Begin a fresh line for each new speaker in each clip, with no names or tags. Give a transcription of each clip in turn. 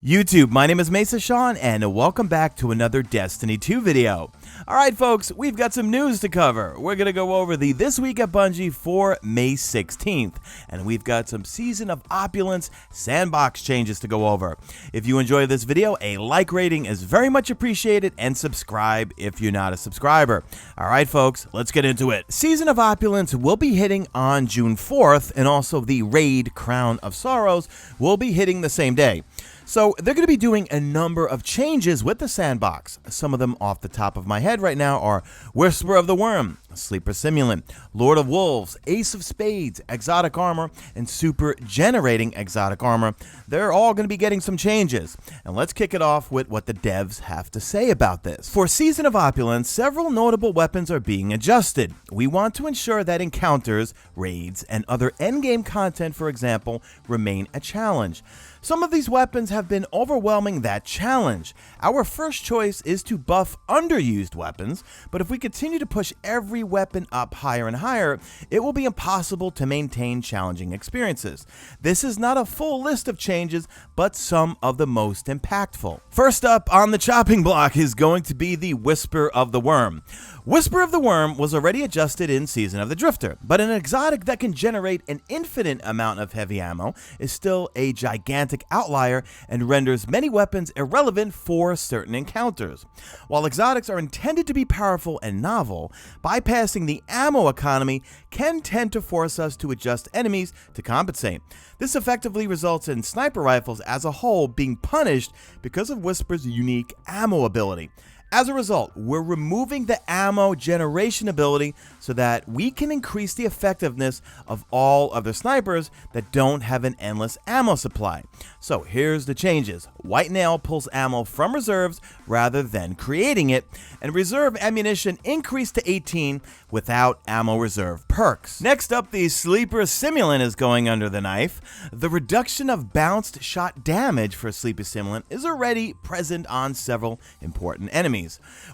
YouTube, my name is Mesa and welcome back to another Destiny 2 video. Alright folks, we've got some news to cover. We're going to go over the This Week at Bungie for May 16th, and we've got some Season of Opulence sandbox changes to go over. If you enjoyed this video, a like rating is very much appreciated, and subscribe if you're not a subscriber. Alright folks, let's get into it. Season of Opulence will be hitting on June 4th, and also the raid Crown of Sorrows will be hitting the same day. So they're going to be doing a number of changes with the sandbox. Some of them off the top of my head right now are Whisper of the Worm, Sleeper Simulant, Lord of Wolves, Ace of Spades, Exotic Armor, and Super Generating Exotic Armor. They're all going to be getting some changes. And let's kick it off with what the devs have to say about this. For Season of Opulence, several notable weapons are being adjusted. We want to ensure that encounters, raids, and other endgame content, for example, remain a challenge. Some of these weapons have been overwhelming that challenge. Our first choice is to buff underused weapons, but if we continue to push every weapon up higher and higher, it will be impossible to maintain challenging experiences. This is not a full list of changes, but some of the most impactful. First up on the chopping block is going to be the Whisper of the Worm. Whisper of the Worm was already adjusted in Season of the Drifter, but an exotic that can generate an infinite amount of heavy ammo is still a gigantic outlier and renders many weapons irrelevant for certain encounters. While exotics are intended to be powerful and novel, bypassing the ammo economy can tend to force us to adjust enemies to compensate. This effectively results in sniper rifles as a whole being punished because of Whisper's unique ammo ability. As a result, we're removing the ammo generation ability so that we can increase the effectiveness of all other snipers that don't have an endless ammo supply. So here's the changes. White Nail pulls ammo from reserves rather than creating it, and reserve ammunition increased to 18 without ammo reserve perks. Next up, the Sleeper Simulant is going under the knife. The reduction of bounced shot damage for Sleeper Simulant is already present on several important enemies.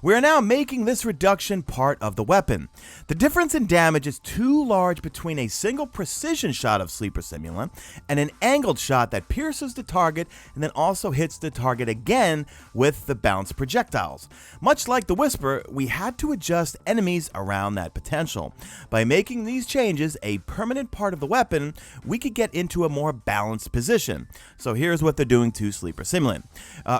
We are now making this reduction part of the weapon. The difference in damage is too large between a single precision shot of Sleeper Simulant and an angled shot that pierces the target and then also hits the target again with the bounced projectiles. Much like the Whisper, we had to adjust enemies around that potential. By making these changes a permanent part of the weapon, we could get into a more balanced position. So here's what they're doing to Sleeper Simulant.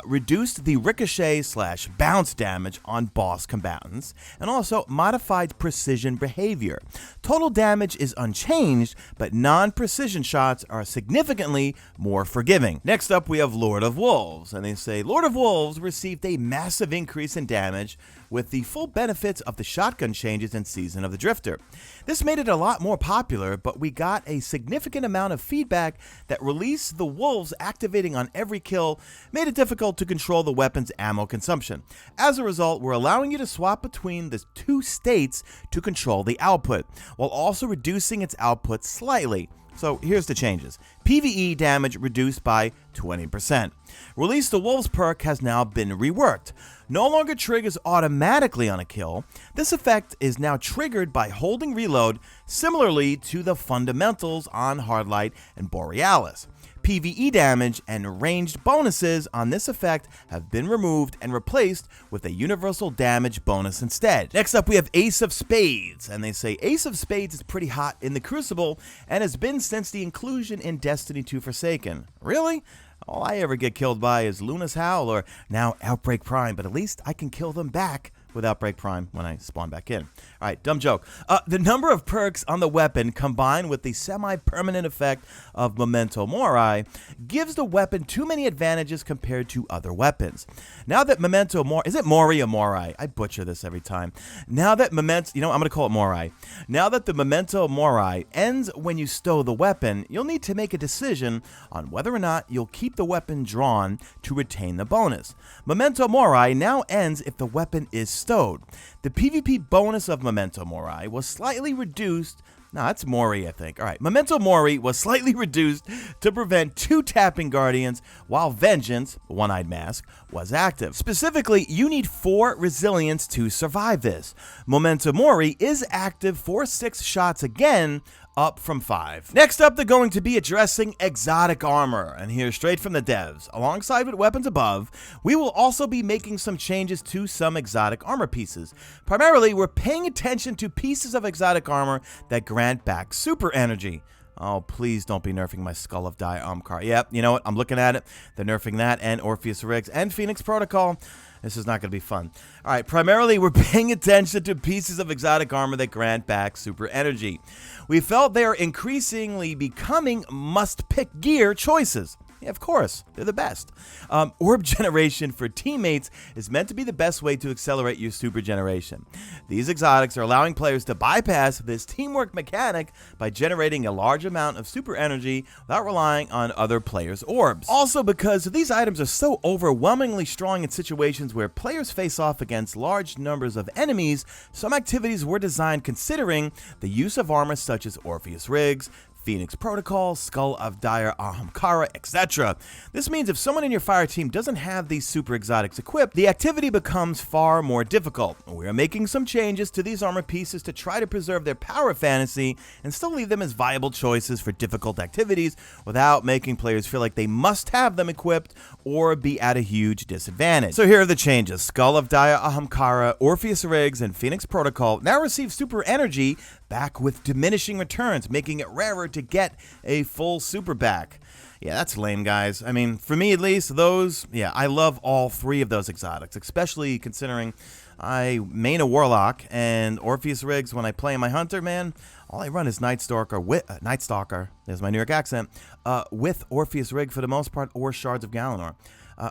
Reduced the ricochet/bounce damage on boss combatants, and also modified precision behavior. Total damage is unchanged, but non-precision shots are significantly more forgiving. Next up, we have Lord of Wolves, and they say Lord of Wolves received a massive increase in damage with the full benefits of the shotgun changes in Season of the Drifter. This made it a lot more popular, but we got a significant amount of feedback that release the wolves activating on every kill made it difficult to control the weapon's ammo consumption. As a result, we're allowing you to swap between the two states to control the output, while also reducing its output slightly. So here's the changes. PvE damage reduced by 20%. Release the Wolves perk has now been reworked. No longer triggers automatically on a kill. This effect is now triggered by holding reload, similarly to the fundamentals on Hardlight and Borealis. PvE damage and ranged bonuses on this effect have been removed and replaced with a universal damage bonus instead. Next up, we have Ace of Spades, and they say Ace of Spades is pretty hot in the Crucible and has been since the inclusion in Destiny 2 Forsaken. Really? All I ever get killed by is Luna's Howl or now Outbreak Prime, but at least I can kill them back with Outbreak Prime when I spawn back in. Alright, dumb joke. The number of perks on the weapon combined with the semi-permanent effect of Memento Mori gives the weapon too many advantages compared to other weapons. Now that Memento Mori, is it Mori or Mori? I butcher this every time. Now that Memento, I'm going to call it Mori. Now that the Memento Mori ends when you stow the weapon, you'll need to make a decision on whether or not you'll keep the weapon drawn to retain the bonus. Memento Mori now ends if the weapon is stowed. The PvP bonus of Memento Mori was slightly reduced. No, that's Mori, I think. All right, Memento Mori was slightly reduced to prevent two tapping guardians, while Vengeance, One-Eyed Mask, was active. Specifically, you need 4 resilience to survive this. Memento Mori is active for 6 shots again up from 5. Next up, they're going to be addressing exotic armor, and here straight from the devs. Alongside with weapons above, we will also be making some changes to some exotic armor pieces. Primarily, we're paying attention to pieces of exotic armor that grant back super energy. Oh, please don't be nerfing my Skull of Die car. Yep, you know what? I'm looking at it. They're nerfing that and Orpheus Rigs and Phoenix Protocol. This is not going to be fun. All right, primarily, we're paying attention to pieces of exotic armor that grant back super energy. We felt they are increasingly becoming must-pick gear choices. Yeah, of course, they're the best. Orb generation for teammates is meant to be the best way to accelerate your super generation. These exotics are allowing players to bypass this teamwork mechanic by generating a large amount of super energy without relying on other players' orbs. Also, because these items are so overwhelmingly strong in situations where players face off against large numbers of enemies, some activities were designed considering the use of armor such as Orpheus Rigs, Phoenix Protocol, Skull of Dire Ahamkara, etc. This means if someone in your fire team doesn't have these super exotics equipped, the activity becomes far more difficult. We are making some changes to these armor pieces to try to preserve their power fantasy and still leave them as viable choices for difficult activities without making players feel like they must have them equipped or be at a huge disadvantage. So here are the changes. Skull of Dire Ahamkara, Orpheus Rigs, and Phoenix Protocol now receive super energy back with diminishing returns, making it rarer to get a full super back. Yeah, that's lame, guys. I mean, for me at least, I love all 3 of those exotics, especially considering I main a Warlock, and Orpheus Rigs, when I play my Hunter, man, all I run is Night Stalker, there's my New York accent, with Orpheus Rig for the most part, or Shards of Galanor.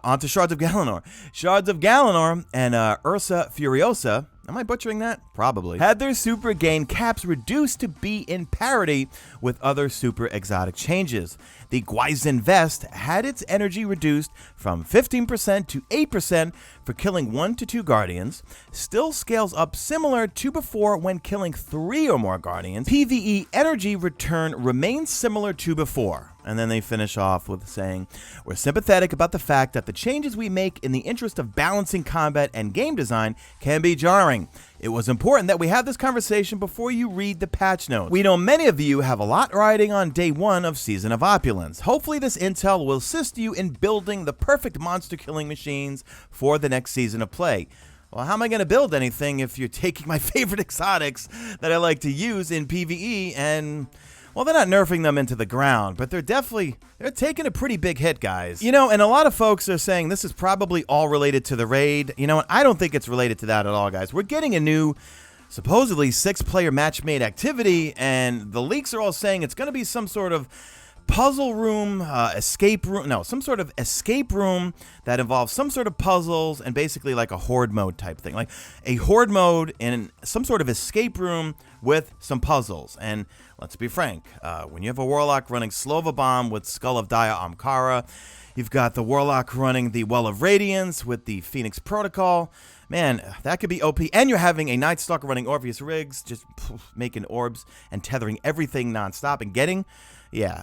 Onto Shards of Galanor. Shards of Galanor and Ursa Furiosa, am I butchering that? Probably. Had their super gain caps reduced to be in parity with other super exotic changes. The Guaizen Vest had its energy reduced from 15% to 8% for killing 1 to 2 Guardians, still scales up similar to before when killing 3 or more Guardians. PvE energy return remains similar to before. And then they finish off with saying, we're sympathetic about the fact that the changes we make in the interest of balancing combat and game design can be jarring. It was important that we have this conversation before you read the patch notes. We know many of you have a lot riding on day 1 of Season of Opulence. Hopefully this intel will assist you in building the perfect monster killing machines for the next season of play. Well, how am I going to build anything if you're taking my favorite exotics that I like to use in PvE and... well, they're not nerfing them into the ground, but they're taking a pretty big hit, guys. You know, and a lot of folks are saying this is probably all related to the raid. You know what? I don't think it's related to that at all, guys. We're getting a new, supposedly 6-player match-made activity, and the leaks are all saying it's going to be some sort of puzzle room, some sort of escape room that involves some sort of puzzles and basically like a horde mode type thing. Like a horde mode in some sort of escape room with some puzzles. And let's be frank, when you have a Warlock running Slova Bomb with Skull of Dia Amkara, you've got the Warlock running the Well of Radiance with the Phoenix Protocol, man, that could be OP. And you're having a Night Stalker running Orpheus Rigs, just making orbs and tethering everything nonstop and getting... yeah,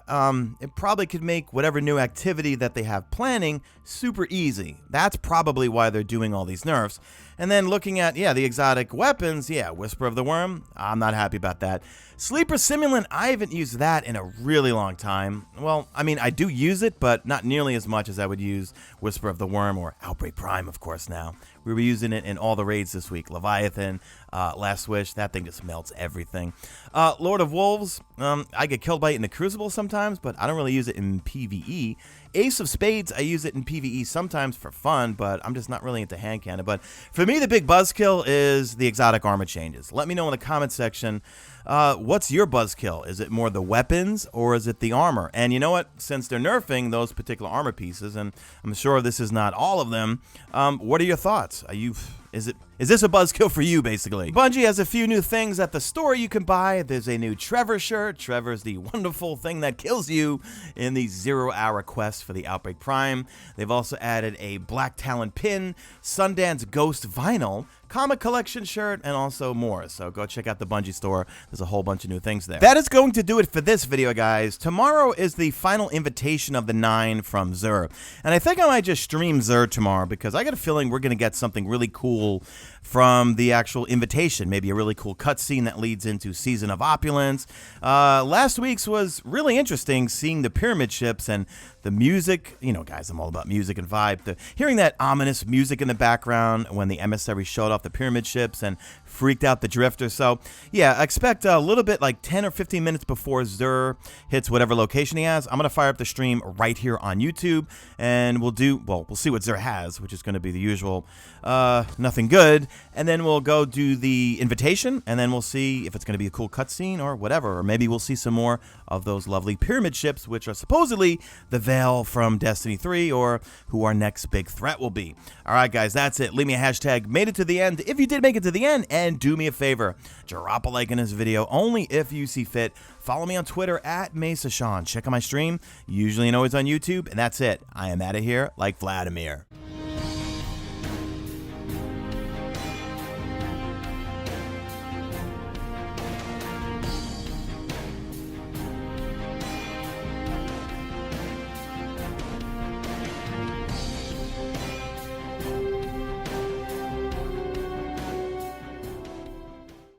it probably could make whatever new activity that they have planning super easy. That's probably why they're doing all these nerfs. And then looking at, the exotic weapons, Whisper of the Worm, I'm not happy about that. Sleeper Simulant, I haven't used that in a really long time. Well, I mean, I do use it, but not nearly as much as I would use Whisper of the Worm or Outbreak Prime, of course, now. We were using it in all the raids this week. Leviathan, Last Wish, that thing just melts everything. Lord of Wolves, I get killed by it in the Crucible sometimes, but I don't really use it in PvE. Ace of Spades, I use it in PvE sometimes for fun, but I'm just not really into hand cannon. But for me, the big buzzkill is the exotic armor changes. Let me know in the comment section, what's your buzzkill? Is it more the weapons or is it the armor? And you know what? Since they're nerfing those particular armor pieces, and I'm sure this is not all of them, what are your thoughts? Is this a buzzkill for you, basically? Bungie has a few new things at the store you can buy. There's a new Trevor shirt. Trevor's the wonderful thing that kills you in the 0-hour quest for the Outbreak Prime. They've also added a Black Talon pin, Sundance Ghost vinyl, comic collection shirt, and also more. So go check out the Bungie store. There's a whole bunch of new things there. That is going to do it for this video, guys. Tomorrow is the final invitation of the 9 from Xur. And I think I might just stream Xur tomorrow because I got a feeling we're going to get something really cool from the actual invitation. Maybe a really cool cutscene that leads into Season of Opulence. Last week's was really interesting, seeing the pyramid ships and the music. You know, guys, I'm all about music and vibe. Hearing that ominous music in the background when the emissary showed off the pyramid ships and freaked out the drifter. So, yeah, expect a little bit like 10 or 15 minutes before Xur hits whatever location he has. I'm going to fire up the stream right here on YouTube, and we'll see what Xur has, which is going to be the usual nothing good. And then we'll go do the invitation, and then we'll see if it's going to be a cool cutscene or whatever. Or maybe we'll see some more of those lovely pyramid ships, which are supposedly the Veil from Destiny 3, or who our next big threat will be. All right, guys, that's it. Leave me a hashtag made it to the end if you did make it to the end, and do me a favor, drop a like in this video only if you see fit. Follow me on Twitter at Mesa Sean. Check out my stream, usually and always on YouTube, and that's it. I am out of here like Vladimir.